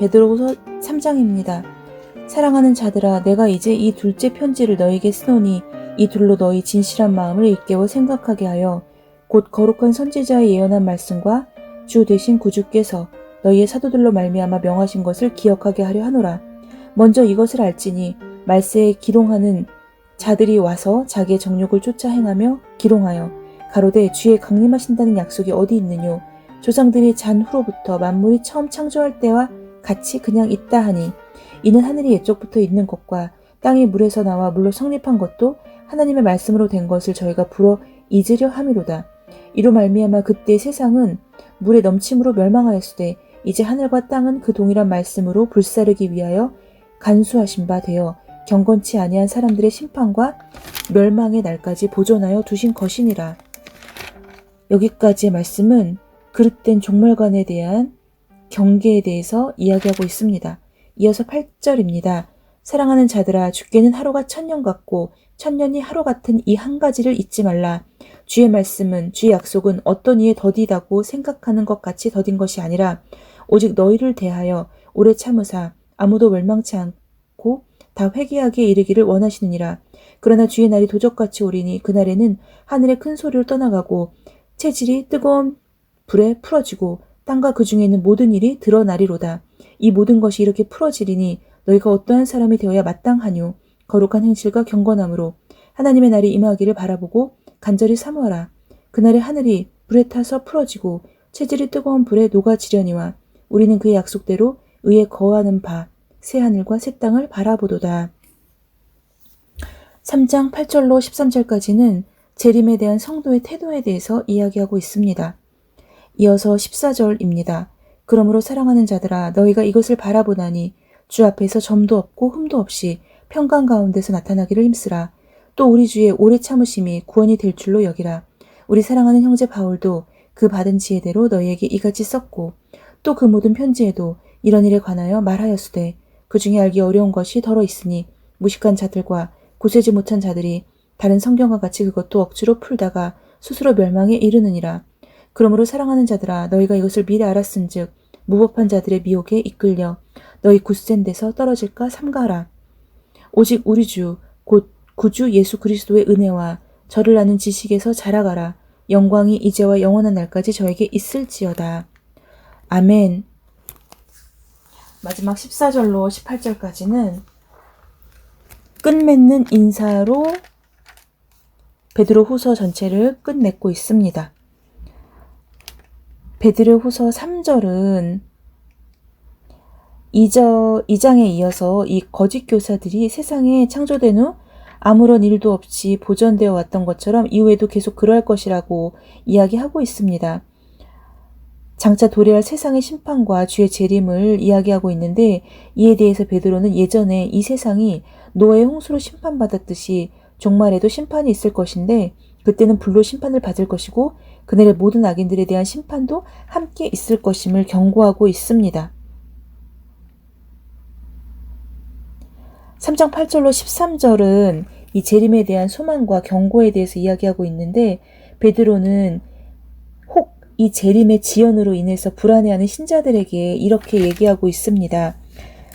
베드로후서 3장입니다. 사랑하는 자들아, 내가 이제 이 둘째 편지를 너희에게 쓰노니 이 둘로 너희 진실한 마음을 일깨워 생각하게 하여 곧 거룩한 선지자의 예언한 말씀과 주 되신 구주께서 너희의 사도들로 말미암아 명하신 것을 기억하게 하려 하노라. 먼저 이것을 알지니 말세에 기롱하는 자들이 와서 자기의 정욕을 쫓아 행하며 기롱하여 가로되 주의 강림하신다는 약속이 어디 있느뇨. 조상들이 잔 후로부터 만물이 처음 창조할 때와 같이 그냥 있다 하니 이는 하늘이 옛적부터 있는 것과 땅이 물에서 나와 물로 성립한 것도 하나님의 말씀으로 된 것을 저희가 불어 잊으려 함이로다. 이로 말미암아 그때 세상은 물의 넘침으로 멸망하였으되 이제 하늘과 땅은 그 동일한 말씀으로 불사르기 위하여 간수하신 바 되어 경건치 아니한 사람들의 심판과 멸망의 날까지 보존하여 두신 것이니라. 여기까지의 말씀은 그릇된 종말관에 대한 경계에 대해서 이야기하고 있습니다. 이어서 8절입니다. 사랑하는 자들아, 주께는 하루가 천년 같고 천년이 하루 같은 이 한 가지를 잊지 말라. 주의 말씀은, 주의 약속은 어떤 이에 더디다고 생각하는 것 같이 더딘 것이 아니라 오직 너희를 대하여 오래 참으사 아무도 멸망치 않고 다 회개하게 이르기를 원하시느니라. 그러나 주의 날이 도적같이 오리니 그날에는 하늘의 큰 소리로 떠나가고 체질이 뜨거운 불에 풀어지고 땅과 그 중에 있는 모든 일이 드러나리로다. 이 모든 것이 이렇게 풀어지리니 너희가 어떠한 사람이 되어야 마땅하뇨. 거룩한 행실과 경건함으로 하나님의 날이 임하기를 바라보고 간절히 사모하라. 그날에 하늘이 불에 타서 풀어지고 체질이 뜨거운 불에 녹아지려니와 우리는 그의 약속대로 의에 거하는 바 새 하늘과 새 땅을 바라보도다. 3장 8절로 13절까지는 재림에 대한 성도의 태도에 대해서 이야기하고 있습니다. 이어서 14절입니다. 그러므로 사랑하는 자들아, 너희가 이것을 바라보나니 주 앞에서 점도 없고 흠도 없이 평강 가운데서 나타나기를 힘쓰라. 또 우리 주의 오래 참으심이 구원이 될 줄로 여기라. 우리 사랑하는 형제 바울도 그 받은 지혜대로 너희에게 이같이 썼고 또 그 모든 편지에도 이런 일에 관하여 말하였으되 그 중에 알기 어려운 것이 덜어 있으니 무식한 자들과 고세지 못한 자들이 다른 성경과 같이 그것도 억지로 풀다가 스스로 멸망에 이르느니라. 그러므로 사랑하는 자들아, 너희가 이것을 미리 알았은즉 무법한 자들의 미혹에 이끌려 너희 굳센 데서 떨어질까 삼가라. 오직 우리 주 곧 구주 예수 그리스도의 은혜와 저를 아는 지식에서 자라가라. 영광이 이제와 영원한 날까지 저에게 있을지어다. 아멘. 마지막 14절로 18절까지는 끝맺는 인사로 베드로 후서 전체를 끝맺고 있습니다. 베드로 후서 3절은 2장에 이어서 이 거짓 교사들이 세상에 창조된 후 아무런 일도 없이 보존되어 왔던 것처럼 이후에도 계속 그러할 것이라고 이야기하고 있습니다. 장차 도래할 세상의 심판과 주의 재림을 이야기하고 있는데 이에 대해서 베드로는 예전에 이 세상이 노아의 홍수로 심판받았듯이 종말에도 심판이 있을 것인데 그때는 불로 심판을 받을 것이고 그날의 모든 악인들에 대한 심판도 함께 있을 것임을 경고하고 있습니다. 3장 8절로 13절은 이 재림에 대한 소망과 경고에 대해서 이야기하고 있는데 베드로는 혹 이 재림의 지연으로 인해서 불안해하는 신자들에게 이렇게 얘기하고 있습니다.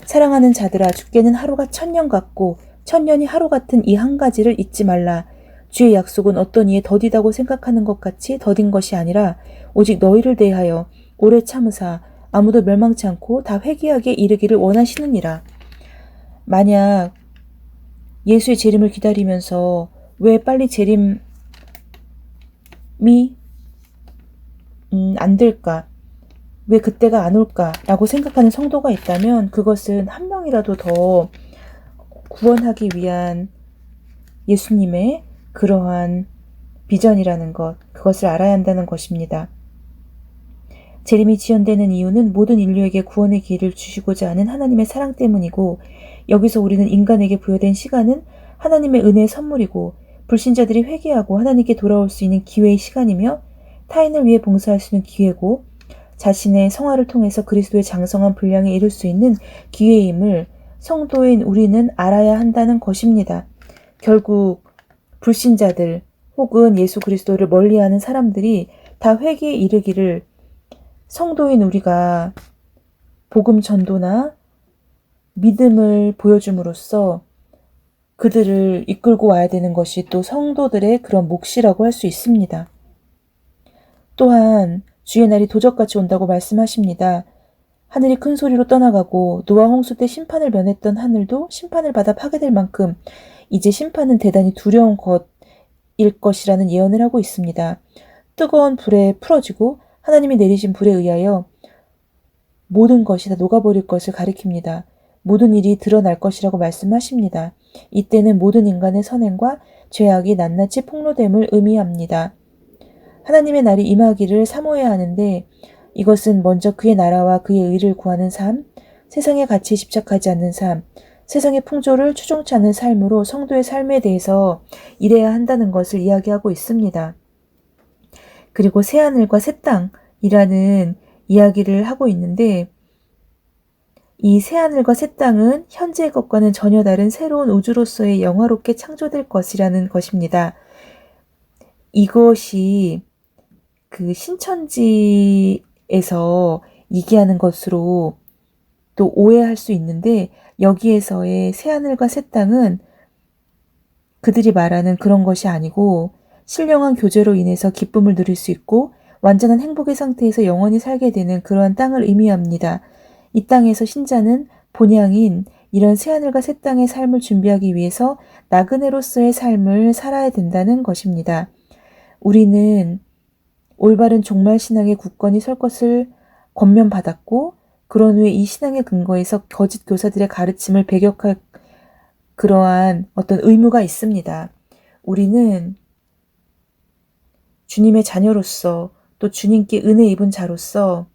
사랑하는 자들아, 주께는 하루가 천년 같고 천년이 하루 같은 이 한 가지를 잊지 말라. 주의 약속은 어떤 이에 더디다고 생각하는 것 같이 더딘 것이 아니라 오직 너희를 대하여 오래 참으사 아무도 멸망치 않고 다 회개하게 이르기를 원하시느니라. 만약 예수의 재림을 기다리면서 왜 빨리 재림이 안 될까? 왜 그때가 안 올까? 라고 생각하는 성도가 있다면 그것은 한 명이라도 더 구원하기 위한 예수님의 그러한 비전이라는 것, 그것을 알아야 한다는 것입니다. 재림이 지연되는 이유는 모든 인류에게 구원의 기회를 주시고자 하는 하나님의 사랑 때문이고 여기서 우리는 인간에게 부여된 시간은 하나님의 은혜의 선물이고 불신자들이 회개하고 하나님께 돌아올 수 있는 기회의 시간이며 타인을 위해 봉사할 수 있는 기회고 자신의 성화를 통해서 그리스도의 장성한 분량에 이룰 수 있는 기회임을 성도인 우리는 알아야 한다는 것입니다. 결국 불신자들 혹은 예수 그리스도를 멀리하는 사람들이 다 회개에 이르기를 성도인 우리가 복음 전도나 믿음을 보여줌으로써 그들을 이끌고 와야 되는 것이 또 성도들의 그런 몫이라고 할 수 있습니다. 또한 주의 날이 도적같이 온다고 말씀하십니다. 하늘이 큰 소리로 떠나가고 노아 홍수 때 심판을 면했던 하늘도 심판을 받아 파괴될 만큼 이제 심판은 대단히 두려운 것일 것이라는 예언을 하고 있습니다. 뜨거운 불에 풀어지고 하나님이 내리신 불에 의하여 모든 것이 다 녹아버릴 것을 가리킵니다. 모든 일이 드러날 것이라고 말씀하십니다. 이때는 모든 인간의 선행과 죄악이 낱낱이 폭로됨을 의미합니다. 하나님의 날이 임하기를 사모해야 하는데 이것은 먼저 그의 나라와 그의 의를 구하는 삶, 세상의 가치에 집착하지 않는 삶, 세상의 풍조를 추종치 않는 삶으로 성도의 삶에 대해서 일해야 한다는 것을 이야기하고 있습니다. 그리고 새하늘과 새 땅이라는 이야기를 하고 있는데 이 새하늘과 새 땅은 현재의 것과는 전혀 다른 새로운 우주로서의 영화롭게 창조될 것이라는 것입니다. 이것이 그 신천지에서 얘기하는 것으로 또 오해할 수 있는데 여기에서의 새하늘과 새 땅은 그들이 말하는 그런 것이 아니고 신령한 교제로 인해서 기쁨을 누릴 수 있고 완전한 행복의 상태에서 영원히 살게 되는 그러한 땅을 의미합니다. 이 땅에서 신자는 본향인 이런 새하늘과 새 땅의 삶을 준비하기 위해서 나그네로서의 삶을 살아야 된다는 것입니다. 우리는 올바른 종말 신앙의 굳건히 설 것을 권면받았고 그런 후에 이 신앙의 근거에서 거짓 교사들의 가르침을 배격할 그러한 어떤 의무가 있습니다. 우리는 주님의 자녀로서 또 주님께 은혜 입은 자로서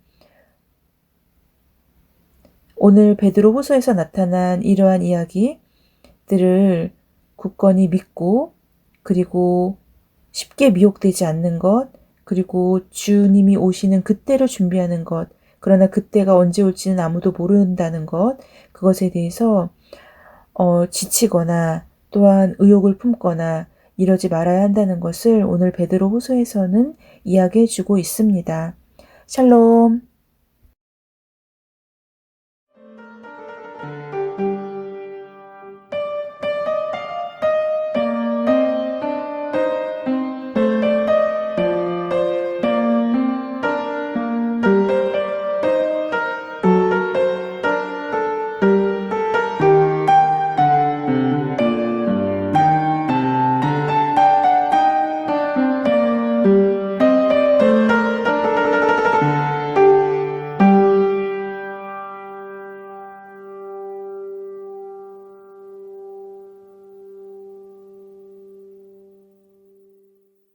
오늘 베드로 후서에서 나타난 이러한 이야기들을 굳건히 믿고 그리고 쉽게 미혹되지 않는 것 그리고 주님이 오시는 그때를 준비하는 것 그러나 그때가 언제 올지는 아무도 모른다는 것 그것에 대해서 지치거나 또한 의욕을 품거나 이러지 말아야 한다는 것을 오늘 베드로 후서에서는 이야기해 주고 있습니다. 샬롬.